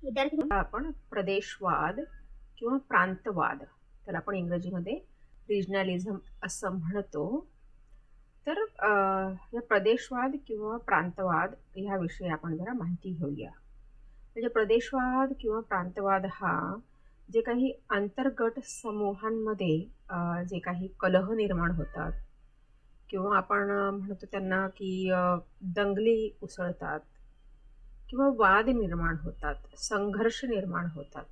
विद्यार्थी आपण प्रदेशवाद किंवा प्रांतवाद, त्याला आपण इंग्रजीमध्ये रिजनलिझम असं म्हणतो. तर या प्रदेशवाद किंवा प्रांतवाद ह्याविषयी आपण जरा माहिती घेऊया. म्हणजे प्रदेशवाद किंवा प्रांतवाद हा जे काही अंतर्गत समूहांमध्ये जे काही कलह निर्माण होतात किंवा आपण म्हणतो त्यांना की दंगली उसळतात किंवा वाद निर्माण होतात, संघर्ष निर्माण होतात,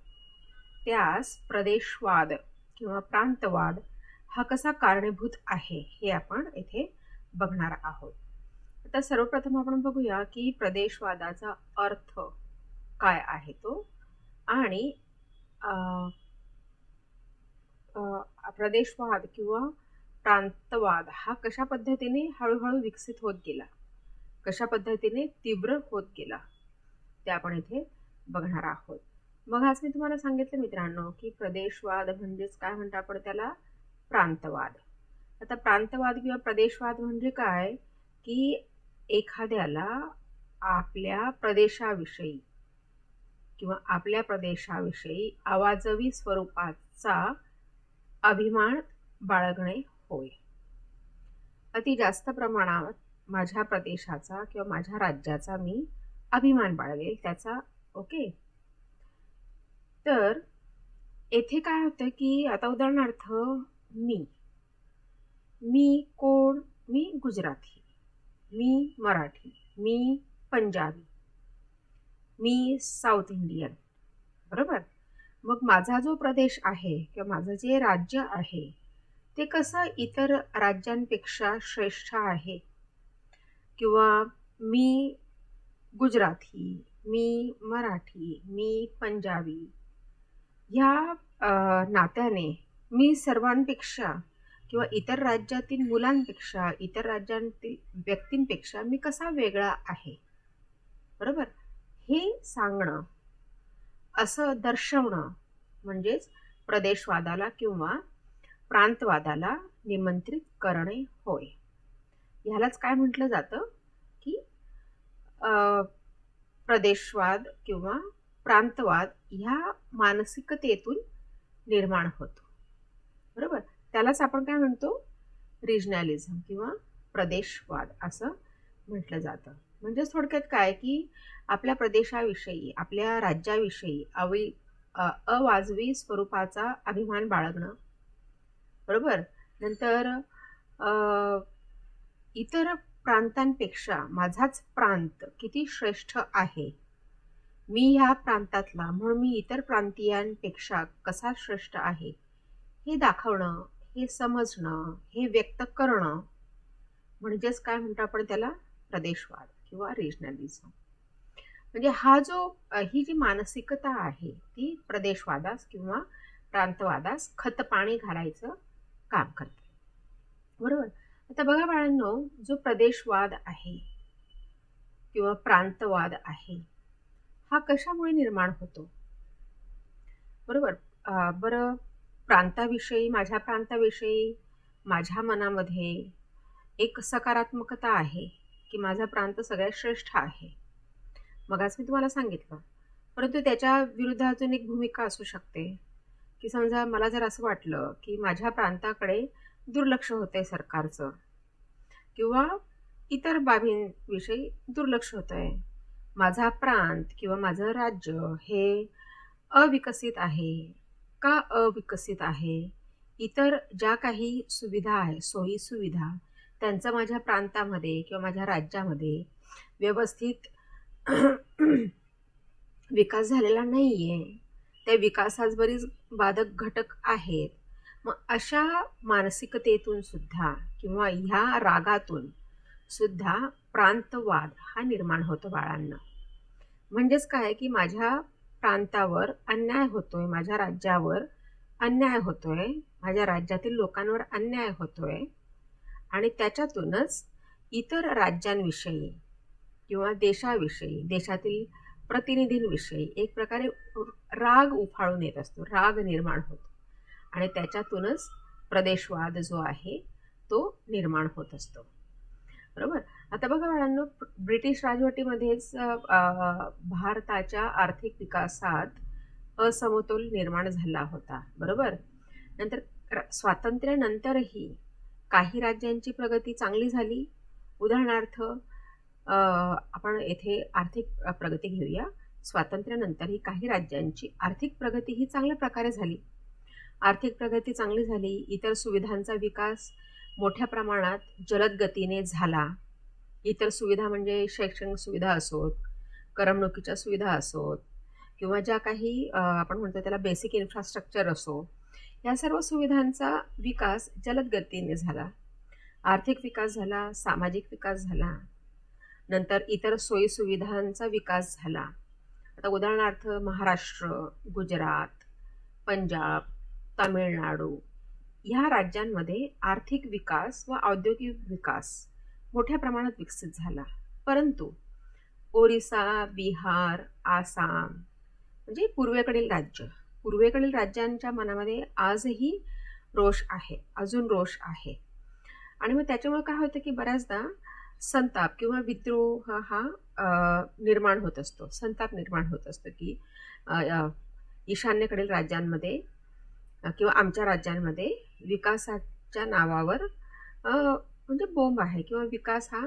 त्यास प्रदेशवाद किंवा प्रांतवाद हा कसा कारणीभूत आहे हे आपण इथे बघणार आहोत. आता सर्वप्रथम आपण बघूया की प्रदेशवादाचा अर्थ काय आहे तो, आणि अ, प्रदेशवाद किंवा प्रांतवाद हा कशा पद्धतीने हळूहळू विकसित होत गेला, कशा पद्धतीने तीव्र होत गेला, ते आपण इथे बघणार आहोत. मग आज मी तुम्हाला सांगितलं मित्रांनो की प्रदेशवाद म्हणजेच काय म्हणतो आपण त्याला, प्रांतवाद. आता प्रांतवाद किंवा प्रदेशवाद म्हणजे काय की एखाद्याला आपल्या प्रदेशाविषयी किंवा आपल्या प्रदेशाविषयी आवाजवी स्वरूपाचा अभिमान बाळगणे होय. अति जास्त प्रमाणात माझ्या प्रदेशाचा किंवा माझ्या राज्याचा मी अभिमान बाळगेल त्याचा. ओके. तर येथे काय होतं की आता उदाहरणार्थ मी मी कोण, मी गुजराती, मी मराठी, मी पंजाबी, मी साऊथ इंडियन, बरोबर. मग माझा जो प्रदेश आहे किंवा माझं जे राज्य आहे ते कसं इतर राज्यांपेक्षा श्रेष्ठ आहे, किंवा मी गुजराती, मी मराठी, मी पंजाबी ह्या नात्याने मी सर्वांपेक्षा किंवा इतर राज्यातील मुलांपेक्षा, इतर राज्यांतील व्यक्तींपेक्षा मी कसा वेगळा आहे, बरोबर, हे सांगणं, असं दर्शवणं म्हणजेच प्रदेशवादाला किंवा प्रांतवादाला निमंत्रित करणे होय. ह्यालाच काय म्हटलं जातं की प्रदेशवाद किंवा प्रांतवाद ह्या मानसिकतेतून निर्माण होतो, बरोबर. त्यालाच आपण काय म्हणतो, रिजनलिझम किंवा प्रदेशवाद असं म्हटलं जातं. म्हणजे थोडक्यात काय की आपल्या प्रदेशाविषयी, आपल्या राज्याविषयी अवाजवी स्वरूपाचा अभिमान बाळगणं, बरोबर. नंतर इतर प्रांतांपेक्षा माझाच प्रांत किती श्रेष्ठ आहे, मी ह्या प्रांतातला म्हणून मी इतर प्रांतीयांपेक्षा कसा श्रेष्ठ आहे हे दाखवणं, हे समजणं, हे व्यक्त करणं म्हणजेच काय म्हणतो आपण त्याला, प्रदेशवाद किंवा रिजनलिझम. म्हणजे ही जी मानसिकता आहे ती प्रदेशवादास किंवा प्रांतवादास खतपाणी घालायचं काम करते, बरोबर. आता बघा बाळांनो, जो प्रदेशवाद आहे किंवा प्रांतवाद आहे हा कशामुळे निर्माण होतो, बरोबर. बरं, प्रांताविषयी, माझ्या प्रांताविषयी माझ्या मनामध्ये एक सकारात्मकता आहे की माझा प्रांत सगळ्यात श्रेष्ठ आहे, मग आज मी तुम्हाला सांगितलं. परंतु त्याच्या विरुद्ध अजून एक भूमिका असू शकते की समजा मला जर असं वाटलं की माझ्या प्रांताकडे दुर्लक्ष होतंय सरकारचं किंवा इतर बाबींविषयी दुर्लक्ष होतंय, माझा प्रांत किंवा माझं राज्य हे अविकसित आहे. का अविकसित आहे, इतर ज्या काही सुविधा आहे, सोयी सुविधा त्यांचा माझ्या प्रांतामध्ये किंवा माझ्या राज्यामध्ये व्यवस्थित विकास झालेला नाहीये, त्या विकासास बरीच बाधक घटक आहेत. मग अशा मानसिकतेतून सुद्धा किंवा ह्या रागातून सुद्धा प्रांतवाद हा निर्माण होतो बाळांना. म्हणजेच काय की माझ्या प्रांतावर अन्याय होतोय, माझ्या राज्यावर अन्याय होतोय, माझ्या राज्यातील लोकांवर अन्याय होतोय, आणि त्याच्यातूनच इतर राज्यांविषयी किंवा देशाविषयी, देशातील प्रतिनिधींविषयी एक प्रकारे राग उफाळून येत असतो, राग निर्माण होतो, आणि त्याच्यातूनच प्रदेशवाद जो आहे तो निर्माण होत असतो, बरोबर. आता बघा बाळांनो, ब्रिटिश राजवटीमध्येच भारताच्या आर्थिक विकासात असमतोल निर्माण झाला होता, बरोबर. नंतर स्वातंत्र्यानंतरही काही राज्यांची प्रगती चांगली झाली. उदाहरणार्थ आपण येथे आर्थिक प्रगती घेऊया. स्वातंत्र्यानंतरही काही राज्यांची आर्थिक प्रगती ही चांगल्या प्रकारे झाली. आर्थिक प्रगती चांगली झाली, इतर सुविधांचा विकास मोठ्या प्रमाणात जलद गतीने झाला. इतर सुविधा म्हणजे शैक्षणिक सुविधा असोत, करमणुकीच्या सुविधा असोत, किंवा ज्या काही आपण म्हणतो त्याला बेसिक इन्फ्रास्ट्रक्चर असो, या सर्व सुविधांचा विकास जलद गतीने झाला. आर्थिक विकास झाला, सामाजिक विकास झाला, नंतर इतर सोयी सुविधांचा विकास झाला. आता उदाहरणार्थ महाराष्ट्र, गुजरात, पंजाब, तामिळनाडू ह्या राज्यांमध्ये आर्थिक विकास व औद्योगिक विकास मोठ्या प्रमाणात विकसित झाला. परंतु ओरिसा, बिहार, आसाम म्हणजे पूर्वेकडील राज्यांच्या मनामध्ये आजही रोष आहे, अजून रोष आहे. आणि मग त्याच्यामुळे काय होतं की बऱ्याचदा संताप किंवा विद्रोह हा निर्माण होत असतो, संताप निर्माण होत असतो की ईशान्येकडील राज्यांमध्ये किंवा आमच्या राज्यांमध्ये विकासाच्या नावावर म्हणजे बोंब आहे किंवा विकास हा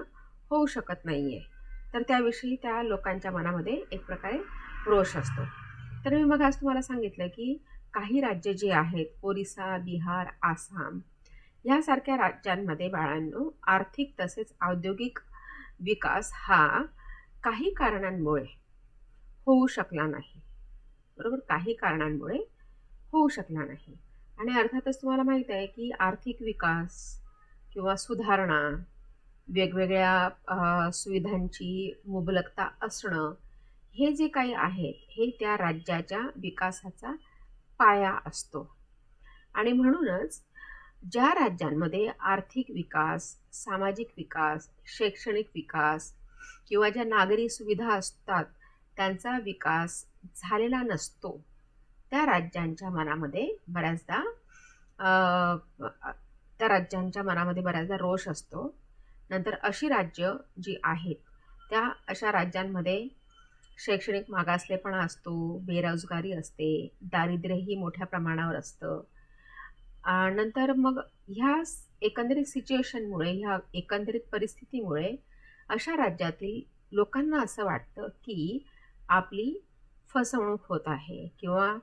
होऊ शकत नाही आहे. तर त्याविषयी त्या लोकांच्या मनामध्ये एक प्रकारे रोष असतो. तर मी मग आज तुम्हाला सांगितलं की काही राज्य जे आहेत, ओरिसा, बिहार, आसाम यासारख्या राज्यांमध्ये बाळांनो आर्थिक तसेच औद्योगिक विकास हा काही कारणांमुळे होऊ शकला नाही, बरोबर. काही कारणांमुळे होऊ शकला नाही. आणि अर्थातच तुम्हाला माहीत आहे की आर्थिक विकास किंवा सुधारणा, वेगवेगळ्या सुविधांची मुबलकता असणं, हे जे काही आहे हे त्या राज्याच्या विकासाचा पाया असतो. आणि म्हणूनच ज्या राज्यांमध्ये आर्थिक विकास, सामाजिक विकास, शैक्षणिक विकास किंवा ज्या नागरी सुविधा असतात त्यांचा विकास झालेला नसतो, त्या राज्यांच्या मनामध्ये बऱ्याचदा रोष असतो. नंतर अशी राज्य जी आहेत त्या अशा राज्यांमध्ये शैक्षणिक मागासलेपणा असतो, बेरोजगारी असते, दारिद्र्यही मोठ्या प्रमाणावर असतं. नंतर मग ह्या एकंदरीत सिच्युएशनमुळे, ह्या एकंदरीत परिस्थितीमुळे अशा राज्यातील लोकांना असं वाटतं की आपली फसवणूक होत आहे किंवा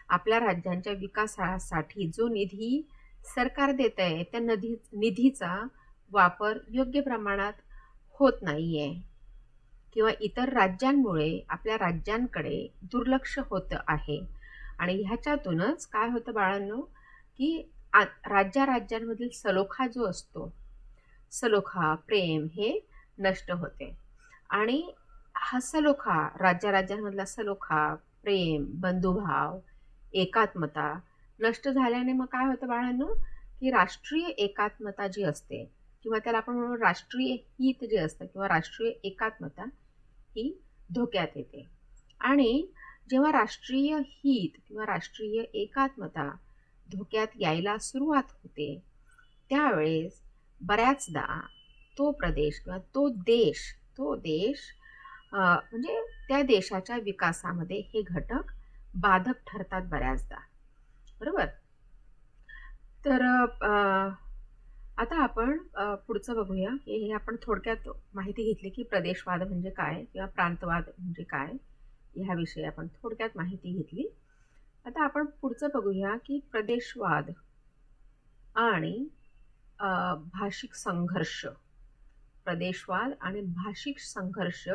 आपल्या राज्यांच्या विकासासाठी जो निधी सरकार देत आहे त्या निधीचा वापर योग्य प्रमाणात होत नाही आहे किंवा इतर राज्यांमुळे आपल्या राज्यांकडे दुर्लक्ष होतं आहे. आणि ह्याच्यातूनच काय होतं बाळांनो की राज्यांमधील सलोखा जो असतो, सलोखा, प्रेम हे नष्ट होते. आणि हा सलोखा, राज्यांमधला सलोखा, प्रेम, बंधुभाव, एकात्मता नष्ट झाल्याने मग काय होतं बाळांनो की राष्ट्रीय एकात्मता जी असते किंवा त्याला आपण म्हणून राष्ट्रीय हित जे असतं किंवा राष्ट्रीय एकात्मता ही धोक्यात येते. आणि जेव्हा राष्ट्रीय हित किंवा राष्ट्रीय एकात्मता धोक्यात यायला सुरुवात होते त्यावेळेस बऱ्याचदा तो प्रदेश किंवा तो देश म्हणजे त्या देशाच्या विकासामध्ये हे घटक बाधक ठरतात बऱ्याचदा, बरोबर. तर आता आपण पुढचं बघूया. हे आपण थोडक्यात माहिती घेतली की प्रदेशवाद म्हणजे काय किंवा प्रांतवाद म्हणजे काय, ह्याविषयी आपण थोडक्यात माहिती घेतली. आता आपण पुढचं बघूया की प्रदेशवाद आणि भाषिक संघर्ष, प्रदेशवाद आणि भाषिक संघर्ष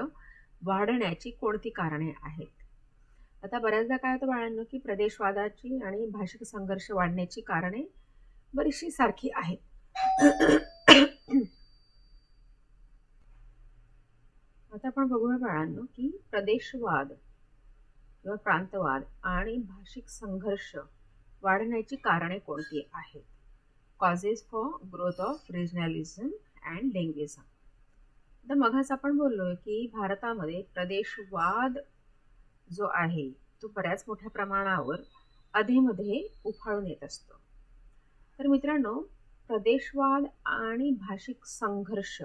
वाढण्याची कोणती कारणे आहेत. आता बऱ्याचदा काय होतं बाळांनो की प्रदेशवादाची आणि भाषिक संघर्ष वाढण्याची कारणे बरीचशी सारखी आहेत. आता आपण बघूया बाळांनो की प्रदेशवाद किंवा प्रांतवाद आणि भाषिक संघर्ष वाढण्याची कारणे कोणती आहेत. Causes for growth of regionalism and linguism. तर मगच आपण बोललोय की भारतामध्ये प्रदेशवाद जो आहे तो बऱ्याच मोठ्या प्रमाणावर अधेमध्ये उफाळून येत असतो. तर मित्रांनो, प्रदेशवाद आणि भाषिक संघर्ष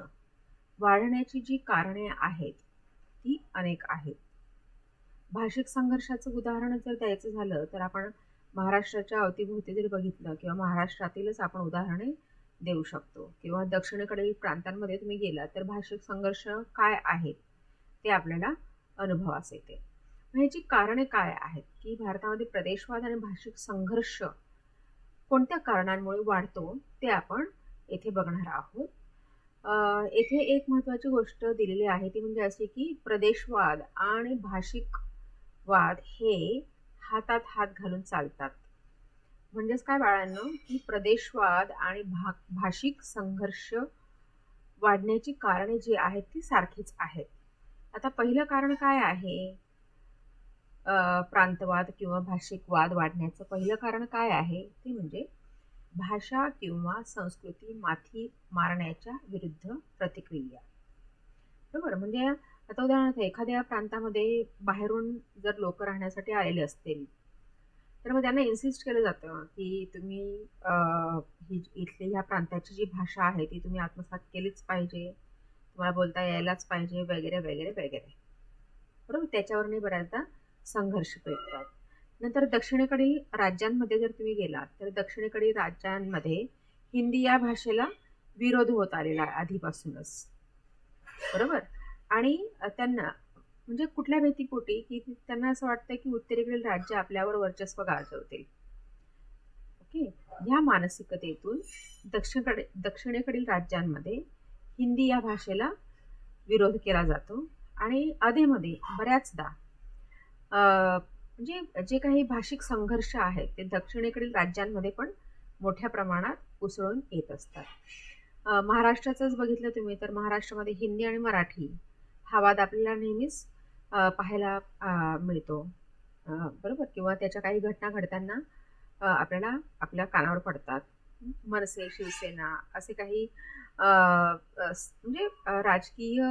वाढण्याची जी कारणे आहेत ती अनेक आहेत. भाषिक संघर्षाचं उदाहरण जर द्यायचं झालं तर आपण महाराष्ट्राच्या अवतीभोवती जर बघितलं किंवा महाराष्ट्रातीलच आपण उदाहरणे देऊ शकतो किंवा दक्षिणेकडील प्रांतांमध्ये तुम्ही गेलात तर भाषिक संघर्ष काय आहेत ते आपल्याला अनुभवास येते. ह्याची कारणे काय आहेत की भारतामध्ये प्रदेशवाद आणि भाषिक संघर्ष कोणत्या कारणांमुळे वाढतो ते आपण येथे बघणार आहोत. येथे एक महत्त्वाची गोष्ट दिलेली आहे ती म्हणजे अशी की प्रदेशवाद आणि भाषिक वाद हे हातात हात घालून चालतात. म्हणजेच काय बाळांनो की प्रदेशवाद आणि भाषिक संघर्ष वाढण्याची कारणे जी आहेत ती सारखीच आहेत. आता पहिलं कारण काय आहे प्रांतवाद किंवा भाषिक वाद वाढण्याचं पहिलं कारण काय आहे ते म्हणजे भाषा किंवा संस्कृती माथी मारण्याच्या विरुद्ध प्रतिक्रिया. बरोबर. म्हणजे आता उदाहरणार्थ एखाद्या प्रांतामध्ये बाहेरून जर लोक राहण्यासाठी आलेले असतील तर मग त्यांना इन्सिस्ट केलं जातं की तुम्ही इथली ह्या प्रांताची जी भाषा आहे ती तुम्ही आत्मसात केलीच पाहिजे, तुम्हाला बोलता यायलाच पाहिजे वगैरे वगैरे वगैरे. बरोबर. त्याच्यावरही बऱ्याचदा संघर्ष पेटतात. नंतर दक्षिणेकडील राज्यांमध्ये जर तुम्ही गेलात तर दक्षिणेकडील राज्यांमध्ये हिंदी या भाषेला विरोध होत आलेला आहे आधीपासूनच. बरोबर. आणि त्यांना म्हणजे कुठल्या भीतीपोटी की त्यांना असं वाटतं की उत्तरेकडील राज्य आपल्यावर वर्चस्व गाजवतील. ओके. ह्या मानसिकतेतून दक्षिणेकडील राज्यांमध्ये हिंदी या भाषेला विरोध केला जातो आणि अधेमध्ये बऱ्याचदा म्हणजे जे काही भाषिक संघर्ष आहेत ते दक्षिणेकडील राज्यांमध्ये पण मोठ्या प्रमाणात उसळून येत असतात. महाराष्ट्राचंच बघितलं तुम्ही तर महाराष्ट्रामध्ये हिंदी आणि मराठी हा वाद आपल्याला नेहमीच पाहायला मिळतो. बरोबर. किंवा त्याच्या काही घटना घडताना आपल्याला आपल्या कानावर पडतात. मनसे, शिवसेना असे काही म्हणजे राजकीय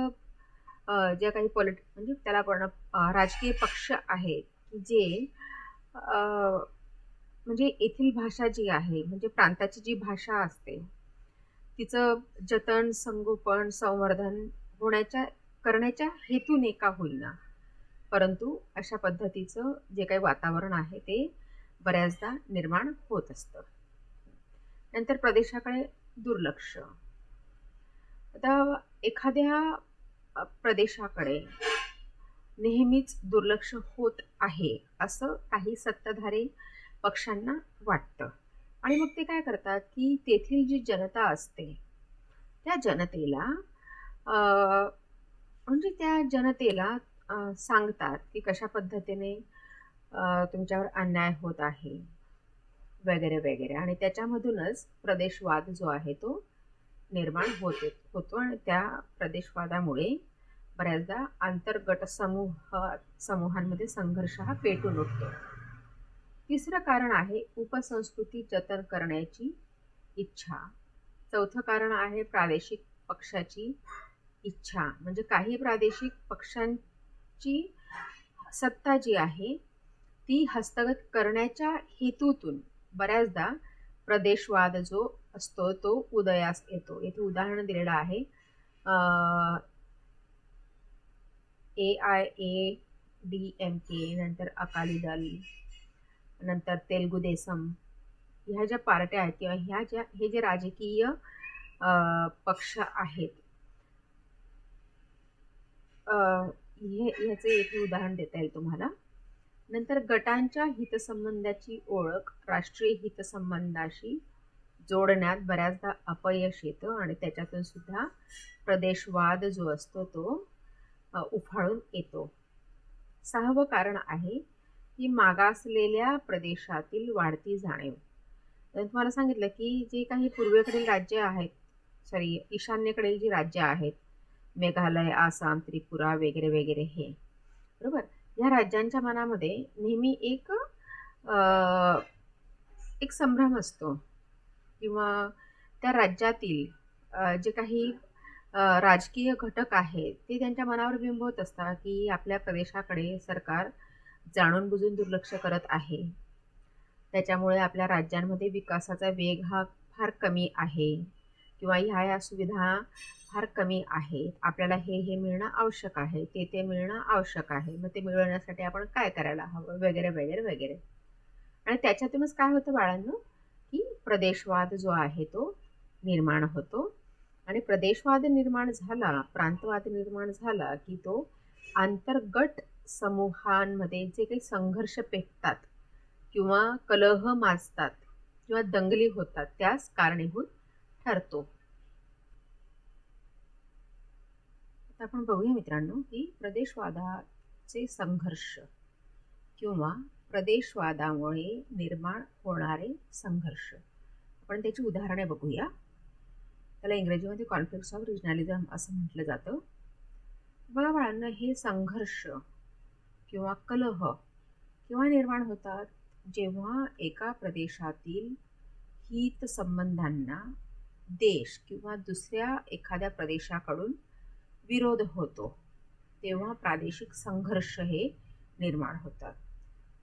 ज्या काही म्हणजे त्याला आपण राजकीय पक्ष आहेत की जे म्हणजे येथील भाषा जी आहे म्हणजे प्रांताची जी भाषा असते तिचं जतन, संगोपन, संवर्धन करण्याच्या हेतूने का होईना परंतु अशा पद्धतीचं जे काही वातावरण आहे ते बऱ्याचदा निर्माण होत असतं. नंतर प्रदेशाकडे दुर्लक्ष. आता एखाद्या प्रदेशाकडे नेहमीच दुर्लक्ष होत आहे असं काही सत्ताधारी पक्षांना वाटतं आणि मग ते काय करतात की तेथील जी जनता असते त्या जनतेला म्हणजे त्या जनतेला सांगतात की कशा पद्धतीने तुमच्यावर अन्याय होत आहे वगैरे वगैरे आणि त्याच्यामधूनच प्रदेशवाद जो आहे तो निर्माण होतो आणि त्या प्रदेशवादामुळे बऱ्याचदा आंतरगट समूहांमध्ये संघर्ष हा पेटून उठतो. तिसरं कारण आहे उपसंस्कृती जतन करण्याची इच्छा. चौथं कारण आहे प्रादेशिक पक्षाची इच्छा. म्हणजे काही प्रादेशिक पक्षांची सत्ता जी आहे ती हस्तगत करण्याच्या हेतूतून बऱ्याचदा प्रदेशवाद जो असतो तो उदयास येतो. येथे उदाहरण दिलेलं आहे AIADMK, नंतर अकाली दल, नंतर तेलुगू देसम ह्या ज्या पार्ट्या आहेत किंवा हे जे राजकीय पक्ष आहेत ह्याचे येथे उदाहरण देता येईल तुम्हाला. नंतर गटांच्या हितसंबंधाची ओळख राष्ट्रीय हितसंबंधाशी जोडण्यात बऱ्याचदा अपयश येतं आणि त्याच्यातून सुद्धा प्रदेशवाद जो असतो तो उफाळून येतो. सहावं कारण आहे की मागासलेल्या प्रदेशातील वाढती जाणीव. तुम्हाला सांगितलं की जे काही पूर्वेकडील राज्य आहेत ईशान्येकडील जी राज्य आहेत मेघालय, आसाम, त्रिपुरा वगैरे वगैरे हे बरोबर या राज्यांच्या मनामध्ये नेहमी एक संभ्रम असतो किंवा त्या राज्यातील जे काही राजकीय घटक आहेत ते त्यांच्या मनावर बिंबवत असतात की आपल्या प्रदेशाकडे सरकार जाणून बुजून दुर्लक्ष करत आहे, त्याच्यामुळे आपल्या राज्यांमध्ये विकासाचा वेग हा फार कमी आहे किंवा ह्या सुविधा फार कमी आहेत, आपल्याला हे मिळणं आवश्यक आहे, ते मिळणं आवश्यक आहे, मग ते मिळवण्यासाठी आपण काय करायला हवं, वगैरे वगैरे वगैरे. आणि त्याच्यातूनच काय होतं बाळांनो, की प्रदेशवाद जो आहे तो निर्माण होतो. आणि प्रदेशवाद निर्माण झाला, प्रांतवाद निर्माण झाला, की तो अंतर्गत समूहांमध्ये जे काही संघर्ष पेटतात किंवा कलह माजतात किंवा दंगली होतात त्यास कारणीभूत ठरतो. आता आपण बघूया मित्रांनो, की प्रदेशवादाचे संघर्ष किंवा प्रदेशवादामुळे निर्माण होणारे संघर्ष, आपण त्याची उदाहरणे बघूया. त्याला इंग्रजीमध्ये कॉन्फ्लिक्ट्स ऑफ रिजनलिझम असं म्हटलं जातं. बघा बाळांनो, हे संघर्ष किंवा कलह केव्हा निर्माण होतात, जेव्हा एका प्रदेशातील हितसंबंधांना देश किंवा दुसऱ्या एखाद्या प्रदेशाकडून विरोध होतो, तेव्हा प्रादेशिक संघर्ष हे निर्माण होतात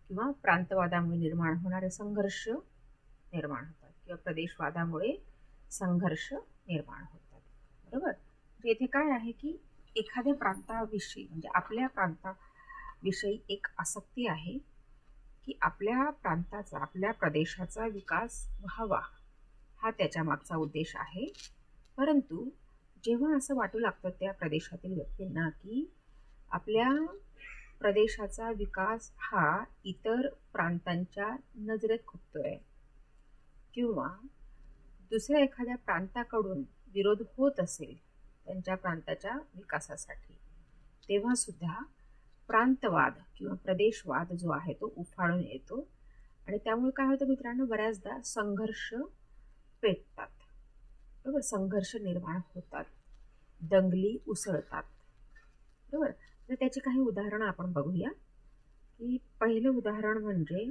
किंवा प्रांतवादामुळे निर्माण होणारे संघर्ष निर्माण होतात किंवा प्रदेशवादामुळे संघर्ष निर्माण होतात. बरोबर. येथे काय आहे, की एखाद्या प्रांताविषयी म्हणजे आपल्या प्रांताविषयी एक आसक्ती आहे, की आपल्या प्रांताचा, आपल्या प्रदेशाचा विकास व्हावा, हा त्याच्या मागचा उद्देश आहे. परंतु जेव्हा असं वाटू लागतं त्या प्रदेशातील व्यक्तींना, की आपल्या प्रदेशाचा विकास हा इतर प्रांतांच्या नजरेत खुपतोय किंवा दुसऱ्या एखाद्या प्रांताकडून विरोध होत असेल त्यांच्या प्रांताच्या विकासासाठी, तेव्हा सुद्धा प्रांतवाद किंवा प्रदेशवाद जो आहे तो उफाळून येतो. आणि त्यामुळे काय होतं मित्रांनो, बऱ्याचदा संघर्ष पेटतात. बरोबर. संघर्ष निर्माण होतात, दंगली उसळतात. बरोबर. तर त्याची काही उदाहरणं आपण बघूया. की पहिलं उदाहरण म्हणजे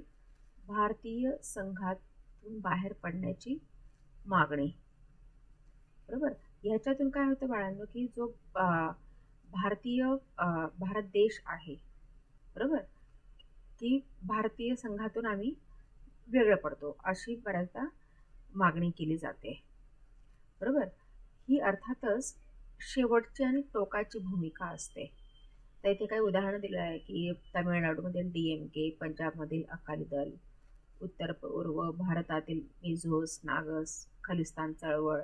भारतीय संघातून बाहेर पडण्याची मागणी. बरोबर. ह्याच्यातून काय होतं बाळांनो, की जो भारत देश आहे, बरोबर, की भारतीय संघातून आम्ही वेगळं पडतो अशी बऱ्याचदा मागणी केली जाते. बरोबर. ही अर्थातच शेवटची आणि टोकाची भूमिका असते. तर इथे काही उदाहरणं दिलं आहे, की तामिळनाडूमधील DMK, पंजाबमधील अकाली दल, उत्तर पूर्व भारतातील मिझोस, नागस, खलिस्तान चळवळ.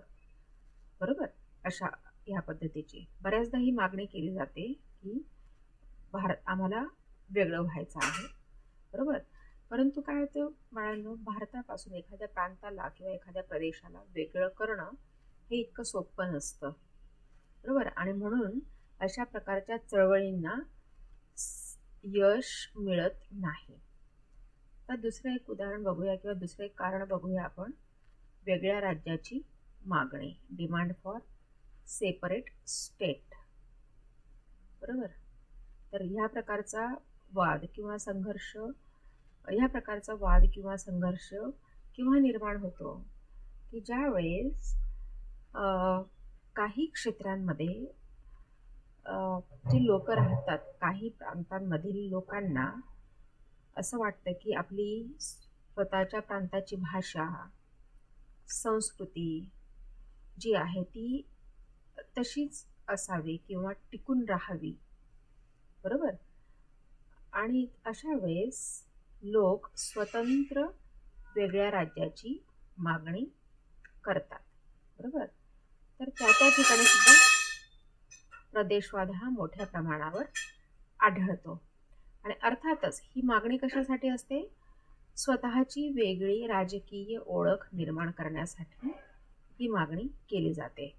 बरोबर. अशा ह्या पद्धतीची बऱ्याचदा ही मागणी केली जाते, की आम्हाला वेगळं व्हायचं आहे. बरोबर. परंतु काय होतं बाळांनो, भारतापासून एखाद्या प्रांताला किंवा एखाद्या प्रदेशाला वेगळं करणं हे इतकं सोपं नसतं. बरोबर. आणि म्हणून अशा प्रकारच्या चळवळींना यश मिळत नाही. तर दुसरं एक उदाहरण बघूया किंवा दुसरं एक कारण बघूया आपण, वेगळ्या राज्याची मागणी, डिमांड फॉर सेपरेट स्टेट. बरोबर. तर ह्या प्रकारचा वाद किंवा संघर्ष केव्हा निर्माण होतो, की ज्या वेळेस काही क्षेत्रांमध्ये जी लोक राहतात, काही प्रांतांमधील लोकांना असं वाटतं, की आपली स्वतःच्या प्रांताची भाषा, संस्कृती जी आहे ती तशीच असावी किंवा टिकून राहावी. बरोबर. आणि अशा वेळेस लोक स्वतंत्र वेगळ्या राज्याची मागणी करतात. बरोबर. तर त्या ठिकाणी सुद्धा प्रदेशवाद हा मोठ्या प्रमाणावर आढळतो. आणि अर्थातच ही मागणी कशासाठी असते, स्वतःची वेगळी राजकीय ओळख निर्माण करण्यासाठी ही मागणी केली जाते.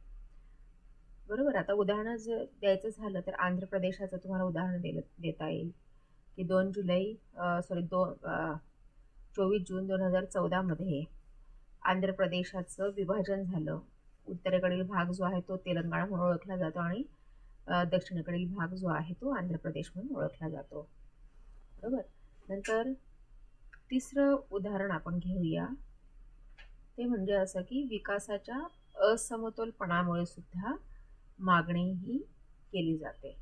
बरोबर. आता उदाहरण जर द्यायचं झालं तर आंध्र प्रदेशाचं तुम्हाला उदाहरण देता येईल, की 24 जून 2014 मध्ये आंध्र प्रदेशाचं विभाजन झालं. उत्तरेकडील भाग जो आहे तो तेलंगणा म्हणून ओळखला जातो आणि दक्षिणेकडील भाग जो आहे तो आंध्र प्रदेश म्हणून ओळखला जातो. बरोबर. नंतर तिसरं उदाहरण आपण घेऊया, ते म्हणजे असं, की विकासाच्या असमतोलपणामुळे सुद्धा मागणी ही केली जाते.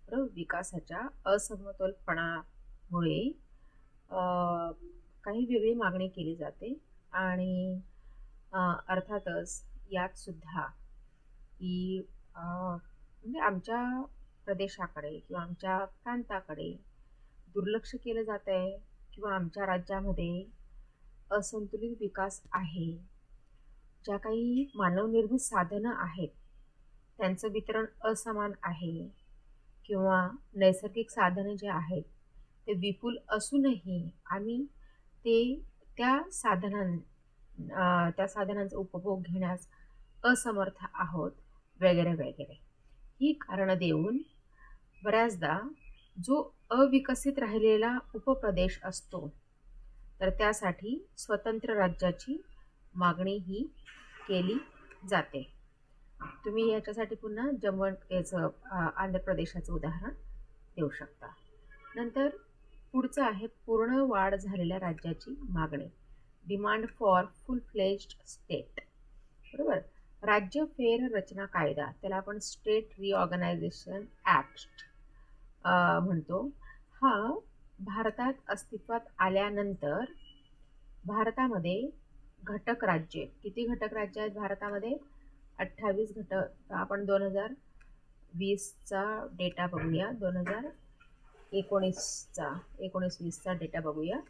बरोबर. विकासाच्या असमतोलपणामुळे काही वेगळी मागणी केली जाते. आणि अर्थातच यात सुद्धा की म्हणजे आमच्या प्रदेशाकडे किंवा आमच्या प्रांताकडे दुर्लक्ष केलं जात आहे किंवा आमच्या राज्यामध्ये असंतुलित विकास आहे. ज्या काही मानवनिर्मित साधनं आहेत त्यांचं वितरण असमान आहे किंवा नैसर्गिक साधने जे आहेत ते विपुल असूनही आम्ही ते त्या त्या साधनांचा उपभोग घेण्यास असमर्थ आहोत वगैरे वगैरे. ही कारणं देऊन बऱ्याचदा जो अविकसित राहिलेला उपप्रदेश असतो तर त्यासाठी स्वतंत्र राज्याची मागणी ही केली जाते. तुम्ही याच्यासाठी पुन्हा याचं आंध्र प्रदेशाचं उदाहरण देऊ शकता. नंतर पुढचं आहे पूर्ण वाढ झालेल्या राज्याची मागणी, demand for full fledged state. बरोबर. राज्य फेर रचना कायदा, त्याला आपण स्टेट रिऑर्गनायझेशन ॲक्ट म्हणतो. हा भारतात अस्तित्वात आल्यानंतर भारतामध्ये घटक राज्य, किती घटक राज्य आहेत भारतामध्ये? 28 घटक. आपण 2020चा डेटा बघूया, 2019-20चा डेटा बघूया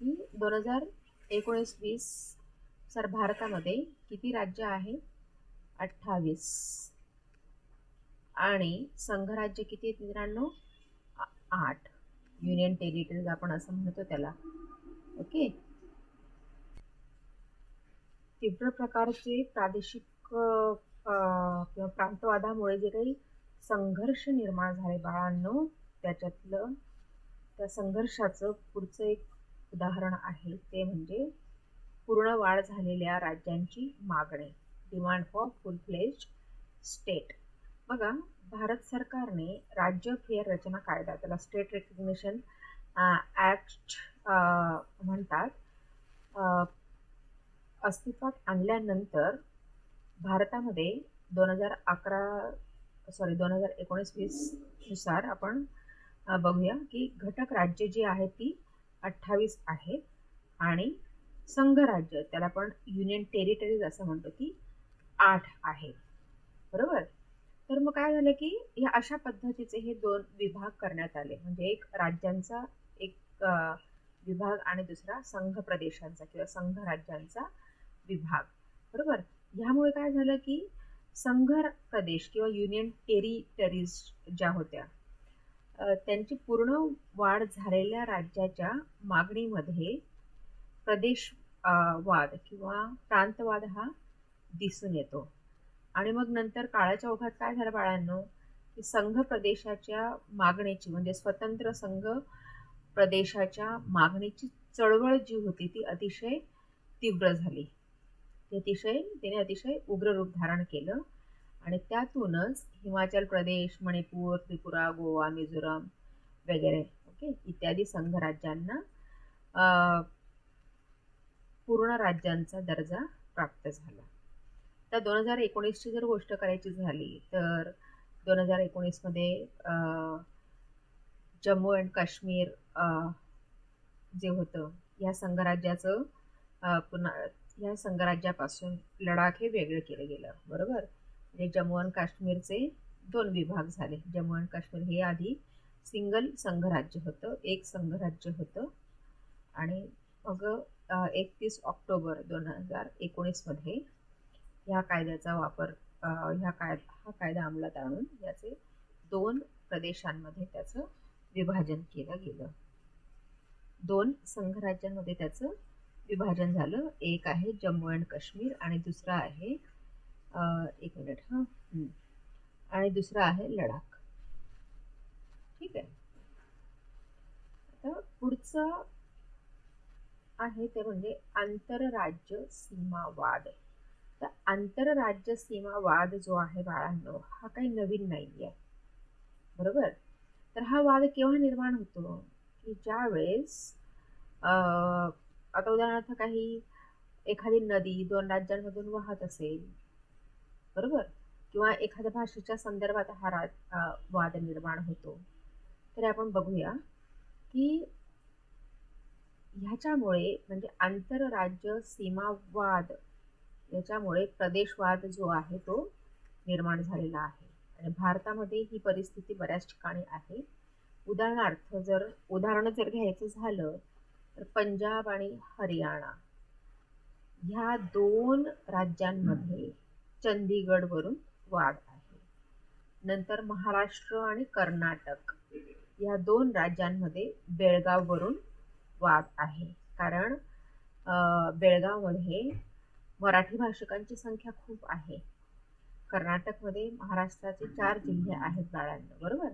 की 2019-20 सर भारतामध्ये किती राज्य आहे? 28. आणि संघराज्य किती आहेत मित्रांनो? 8. युनियन टेरिटरीज आपण असं म्हणतो त्याला. ओके. तीव्र प्रकारचे प्रादेशिक किंवा प्रांतवादामुळे जे काही संघर्ष निर्माण झाले बाळांनो, त्या संघर्षाचं पुढचं एक उदाहरण आहे ते म्हणजे पूर्ण वाढ झालेल्या राज्यांची मागणी, demand for full fledged state. बघा, भारत सरकारने राज्य फेर रचना कायदा, त्याला स्टेट रेकग्निशन ॲक्ट म्हणतात, अस्तित्वात आणल्यानंतर भारतामध्ये 2019-20 नुसार आपण बघूया की घटक राज्य जी आहेत ती 28 आहेत आणि संघ राज्य, त्याला आपण युनियन टेरिटरीज असं म्हणतो, ती 8 आहेत. बरोबर. तर मग काय झालं की या अशा पद्धतीचे हे 2 विभाग करण्यात आले, म्हणजे एक राज्यांचा एक विभाग आणि दुसरा संघ प्रदेशांचा किंवा संघ राज्यांचा विभाग. बरोबर. ह्यामुळे काय झालं की संघ प्रदेश किंवा युनियन टेरिटरीज ज्या होत्या त्यांची पूर्ण वाढ झालेल्या राज्याच्या मागणीमध्ये प्रदेशवाद किंवा प्रांतवाद हा दिसून येतो. आणि मग नंतर काळाच्या ओघात काय झालं बाळांनो की संघ प्रदेशाच्या मागणीची, म्हणजे स्वतंत्र संघ प्रदेशाच्या मागणीची चळवळ जी होती ती अतिशय तीव्र झाली. तिने अतिशय उग्र रूप धारण केलं आणि त्यातूनच हिमाचल प्रदेश, मणिपूर, त्रिपुरा, गोवा, मिझोराम वगैरे इत्यादी संघ राज्यांना पूर्ण राज्यांचा दर्जा प्राप्त झाला. तर 2019ची जर गोष्ट करायची झाली तर 2019मध्ये जम्मू अँड काश्मीर जे होतं या संघराज्याचं पुन्हा या संघराज्यापासून लडाख हे वेगळं केलं गेलं. बरोबर. म्हणजे जम्मू अँड काश्मीरचे 2 विभाग झाले. जम्मू अँड काश्मीर हे आधी सिंगल संघराज्य होतं, एक संघराज्य होतं आणि मग 31 ऑक्टोबर 2019मध्ये ह्या कायद्याचा वापर हा कायदा अंमलात आणून याचे 2 प्रदेशांमध्ये त्याचं विभाजन केलं गेलं. 2 संघराज्यांमध्ये त्याचं विभाजन झालं. एक आहे जम्मू अँड काश्मीर आणि दुसरा आहे आणि दुसरा आहे लडाख. ठीक आहे. आता पुढचं आहे ते म्हणजे आंतरराज्य सीमावाद. तर आंतरराज्य सीमावाद जो आहे बाळांनो हा काही नवीन नाही आहे. बरोबर. तर हा वाद केव्हा निर्माण होतो की ज्या वेळेस आता उदाहरणार्थ एखादी नदी 2 राज्यांमधून वाहत असेल. बरोबर. किंवा एखाद्या भाषेच्या संदर्भात हा वाद निर्माण होतो. तर आपण बघूया की ह्याच्यामुळे म्हणजे आंतरराज्य सीमावाद याच्यामुळे प्रदेशवाद जो आहे तो निर्माण झालेला आहे आणि भारतामध्ये ही परिस्थिती बऱ्याच ठिकाणी आहे. उदाहरण जर घ्यायचं झालं तर पंजाब आणि हरियाणा ह्या 2 राज्यांमध्ये चंदीगडवरून वाद आहे. नंतर महाराष्ट्र आणि कर्नाटक या 2 राज्यांमध्ये बेळगाववरून वाद आहे. कारण बेळगावमध्ये मराठी भाषिकांची संख्या खूप आहे. कर्नाटकमध्ये महाराष्ट्राचे 4 जिल्हे आहेत बाळांनो, बरोबर.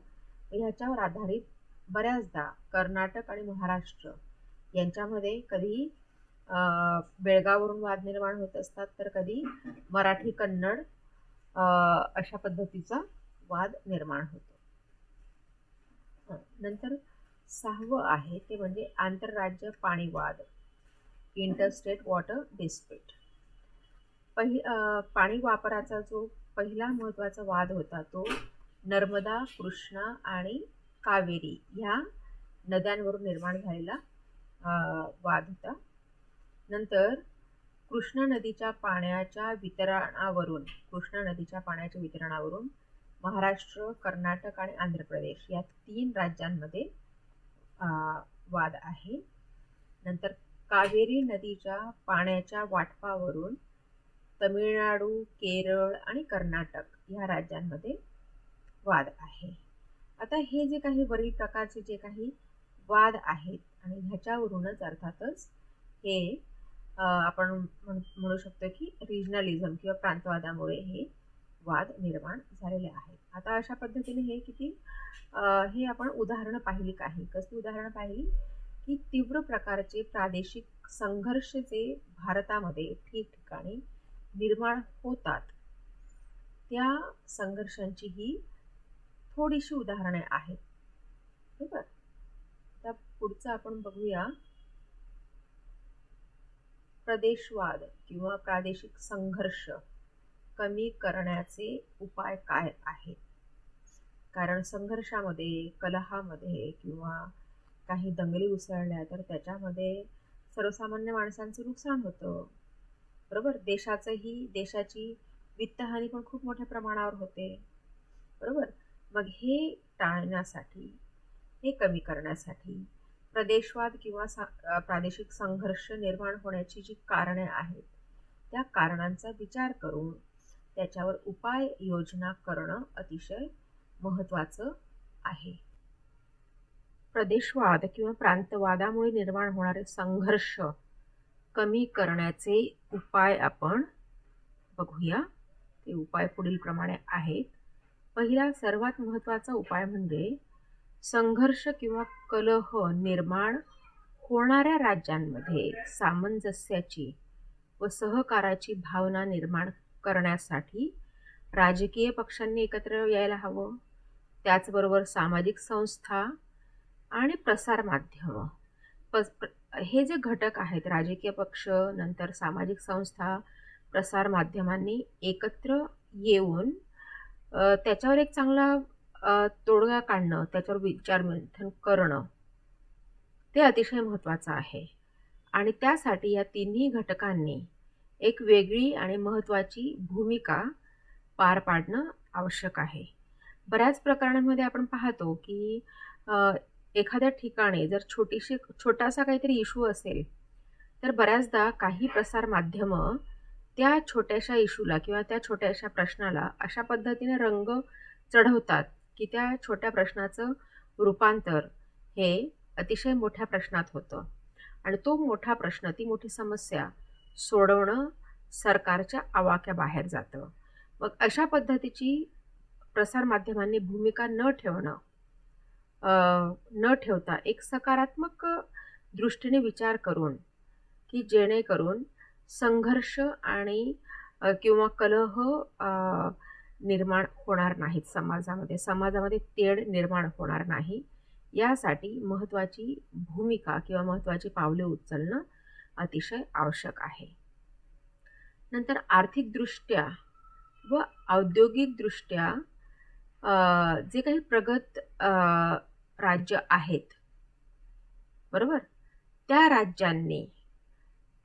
ह्याच्यावर आधारित बऱ्याचदा कर्नाटक आणि महाराष्ट्र यांच्यामध्ये कधी बेळगाववरून वाद निर्माण होत असतात, तर कधी मराठी कन्नड अशा पद्धतीचा वाद निर्माण होतो. नंतर 6वं आहे ते म्हणजे आंतरराज्य पाणी वाद, इंटरस्टेट वॉटर डिस्प्यूट. पाणी वापराचा जो पहिला महत्त्वाचा वाद होता तो नर्मदा, कृष्णा आणि कावेरी ह्या नद्यांवरून निर्माण झालेला वाद होता. नंतर कृष्णा नदीच्या पाण्याच्या वितरणावरून महाराष्ट्र, कर्नाटक आणि आंध्र प्रदेश या 3 राज्यांमध्ये वाद आहे. नंतर कावेरी नदीच्या पाण्याच्या वाटपावरून तमिळनाडू, केरळ आणि कर्नाटक ह्या राज्यांमध्ये वाद आहे. आता हे जे काही वरील प्रकारचे जे काही वाद आहेत आणि ह्याच्यावरूनच अर्थातच हे आपण म्हणू शकतो की रिजनलिझम किंवा प्रांतवादामुळे हे वाद निर्माण झालेले आहेत. आता अशा पद्धतीने हे आपण उदाहरणं पाहिली काही. कसली उदाहरणं पाहिली की तीव्र प्रकारचे प्रादेशिक संघर्ष जे भारतामध्ये ठिकठिकाणी निर्माण होतात त्या संघर्षांची ही थोडीशी उदाहरणे आहेत. बरोबर. आता पुढचं आपण बघूया प्रदेशवाद किंवा प्रादेशिक संघर्ष कमी करण्याचे उपाय काय आहेत. कारण संघर्षामध्ये, कलहामध्ये किंवा काही दंगली उसळल्या तर त्याच्यामध्ये सर्वसामान्य माणसांचं नुकसान होतं. बरोबर. देशाची वित्तहानी पण खूप मोठ्या प्रमाणावर होते. बरोबर. मग हे टाळण्यासाठी, हे कमी करण्यासाठी प्रदेशवाद किंवा प्रादेशिक संघर्ष निर्माण होण्याची जी कारणे आहेत त्या कारणांचा विचार करून त्याच्यावर उपाययोजना करणं अतिशय महत्त्वाचं आहे. प्रदेशवाद किंवा प्रांतवादामुळे निर्माण होणारे संघर्ष कमी करण्याचे उपाय आपण बघूया. ते उपाय पुढील प्रमाणे आहेत. पहिला सर्वात महत्त्वाचा उपाय म्हणजे संघर्ष किंवा कलह निर्माण होणाऱ्या राज्यांमध्ये सामंजस्याची व सहकाराची भावना निर्माण करण्यासाठी राजकीय पक्षांनी एकत्र यायला हवं. त्याचबरोबर सामाजिक संस्था आणि प्रसारमाध्यम हे जे घटक आहेत, राजकीय पक्ष, नंतर सामाजिक संस्था, प्रसारमाध्यमांनी एकत्र येऊन त्याच्यावर एक चांगला तोडगा काढणं, त्याच्यावर विचारमंथन करणं ते अतिशय महत्त्वाचं आहे. आणि त्यासाठी या तिन्ही घटकांनी एक वेगळी आणि महत्त्वाची भूमिका पार पाडणं आवश्यक आहे. बऱ्याच प्रकरणांमध्ये आपण पाहतो की एखाद्या ठिकाणी जर छोटासा काहीतरी इशू असेल तर बऱ्याचदा काही प्रसारमाध्यमं त्या छोट्याशा इशूला किंवा त्या छोट्याशा प्रश्नाला अशा पद्धतीने रंग चढवतात की त्या छोट्या प्रश्नाचं रूपांतर हे अतिशय मोठ्या प्रश्नात होतं आणि तो मोठा प्रश्न, ती मोठी समस्या सोडवणं सरकारच्या आवाक्याबाहेर जातं. मग अशा पद्धतीची प्रसारमाध्यमांनी भूमिका न ठेवता एक सकारात्मक दृष्टीने विचार करून की जेणेकरून संघर्ष आणि किंवा कलह निर्माण होणार नाहीत, समाजामध्ये तेढ निर्माण होणार नाही, यासाठी महत्त्वाची भूमिका किंवा महत्त्वाची पावले उचलणं अतिशय आवश्यक आहे. नंतर आर्थिकदृष्ट्या व औद्योगिकदृष्ट्या जे काही प्रगत राज्य आहेत, बरोबर, त्या राज्यांनी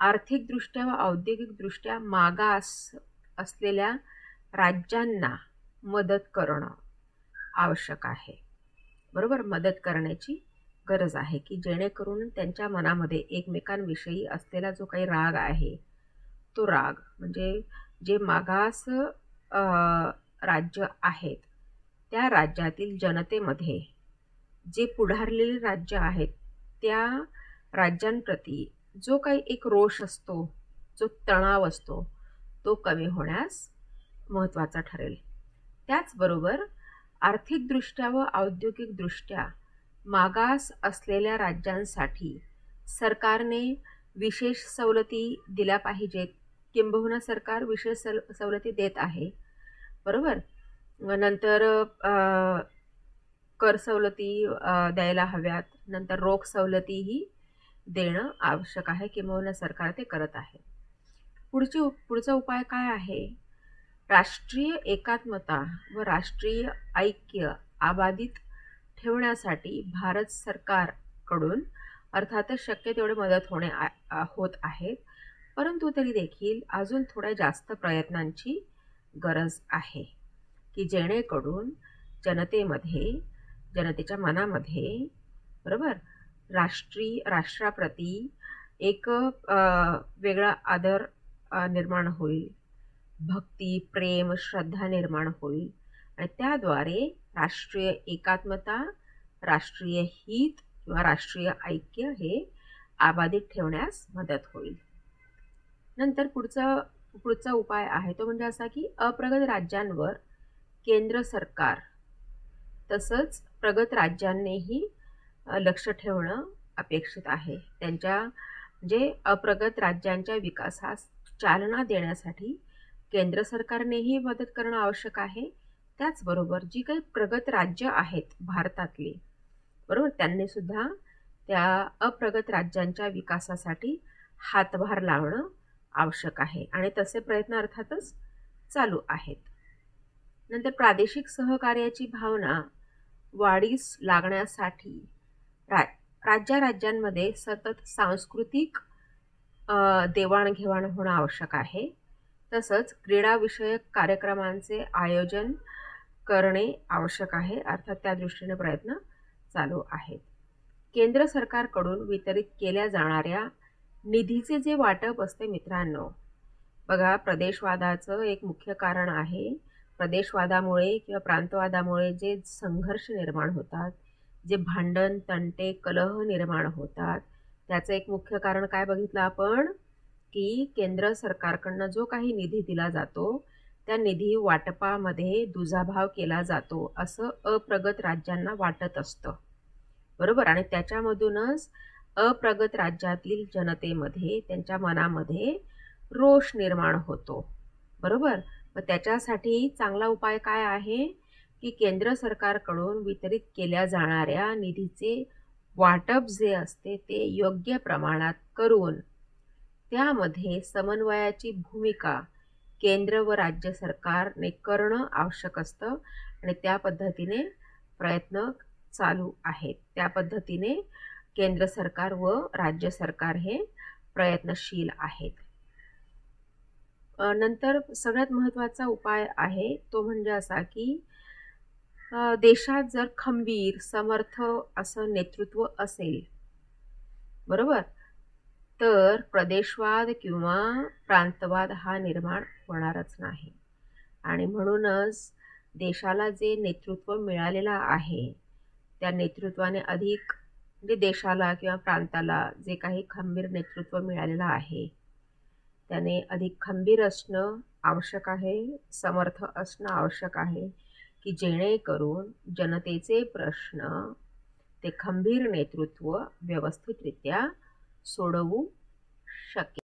आर्थिकदृष्ट्या व औद्योगिकदृष्ट्या मागास असलेल्या राज्यांना मदत करणं आवश्यक आहे. बरोबर, मदत करण्याची गरज आहे की जेणेकरून त्यांच्या मनामध्ये एकमेकांविषयी असलेला जो काही राग आहे तो राग, म्हणजे जे मागास राज्य आहेत त्या राज्यातील जनतेमध्ये जे पुढारलेले राज्य आहेत त्या राज्यांप्रती जो काही एक रोष असतो, जो तणाव असतो, तो कमी होण्यास महत्त्वाचा ठरेल. त्याचबरोबर आर्थिकदृष्ट्या व औद्योगिकदृष्ट्या मागास असलेल्या राज्यांसाठी सरकारने विशेष सवलती दिल्या पाहिजेत, किंबहुना सरकार विशेष सवलती देत आहे. बरोबर. नंतर कर सवलती द्यायला हव्यात, नंतर रोख सवलतीही देणं आवश्यक आहे, किंबहुना सरकार ते करत आहे. पुढचा उपाय काय आहे? राष्ट्रीय एकात्मता व राष्ट्रीय ऐक्य अबाधित ठेवण्यासाठी भारत सरकारकडून अर्थातच शक्य तेवढे मदत होत आहे, परंतु तरी देखील अजून थोड्या जास्त प्रयत्नांची गरज आहे की जेणेकरून जनतेच्या मनामध्ये बरोबर राष्ट्राप्रती एक वेगळा आदर निर्माण होईल, भक्ती, प्रेम, श्रद्धा निर्माण होईल आणि त्याद्वारे राष्ट्रीय एकात्मता, राष्ट्रीय हित किंवा राष्ट्रीय ऐक्य हे अबाधित ठेवण्यास मदत होईल. नंतर पुढचा उपाय आहे तो म्हणजे असा की अप्रगत राज्यांवर केंद्र सरकार तसंच प्रगत राज्यांनीही लक्ष ठेवणं अपेक्षित आहे. त्यांच्या म्हणजे अप्रगत राज्यांच्या विकासास चालना देण्यासाठी केंद्र सरकारनेही मदत करणं आवश्यक आहे. त्याचबरोबर जी काही प्रगत राज्य आहेत भारतातली बरोबर, त्यांनी सुद्धा त्या अप्रगत राज्यांच्या विकासासाठी हातभार लावणं आवश्यक आहे आणि तसे प्रयत्न अर्थातच चालू आहेत. नंतर प्रादेशिक सहकार्याची भावना वाढीस लागण्यासाठी राज्यांमध्ये सतत सांस्कृतिक देवाणघेवाण होणं आवश्यक आहे. तसंच क्रीडाविषयक कार्यक्रमांचे आयोजन करणे आवश्यक आहे, अर्थात त्या दृष्टीने प्रयत्न चालू आहेत. केंद्र सरकारकडून वितरित केल्या जाणाऱ्या निधीचे जे वाटप असते मित्रांनो, बघा प्रदेशवादाचं एक मुख्य कारण आहे. प्रदेशवादामुळे किंवा प्रांतवादामुळे जे संघर्ष निर्माण होतात, जे भांडण, तंटे, कलह निर्माण होतात, त्याचं एक मुख्य कारण काय बघितलं आपण की केंद्र सरकारकडनं जो काही निधी दिला जातो त्या निधी वाटपामध्ये दुजाभाव केला जातो असं अप्रगत राज्यांना वाटत असतं. बरोबर, आणि त्याच्यामधूनच अप्रगत राज्यातील जनतेमध्ये त्यांच्या मनामध्ये रोष निर्माण होतो. बरोबर, मग त्याच्यासाठी चांगला उपाय काय आहे की केंद्र सरकारकडून वितरित केल्या जाणाऱ्या निधीचे वाटप जे असते ते योग्य प्रमाणात करून त्यामध्ये समन्वयाची भूमिका केंद्र व राज्य सरकारने करणं आवश्यक असतं आणि त्या पद्धतीने प्रयत्न चालू आहेत. त्या पद्धतीने केंद्र सरकार व राज्य सरकार हे प्रयत्नशील आहेत. नंतर सगळ्यात महत्त्वाचा उपाय आहे तो म्हणजे असा की देशात जर खंबीर, समर्थ असं नेतृत्व असेल बरोबर, तर प्रदेशवाद किंवा प्रांतवाद हा निर्माण होणारच नाही. आणि म्हणूनच देशाला जे नेतृत्व मिळालेलं आहे त्या नेतृत्वाने अधिक म्हणजे देशाला किंवा प्रांताला जे काही खंबीर नेतृत्व मिळालेलं आहे त्याने अधिक खंबीर असणं आवश्यक आहे, समर्थ असणं आवश्यक आहे की जेणेकरून जनतेचे प्रश्न ते खंबीर नेतृत्व व्यवस्थितरित्या सोडवू शकेल.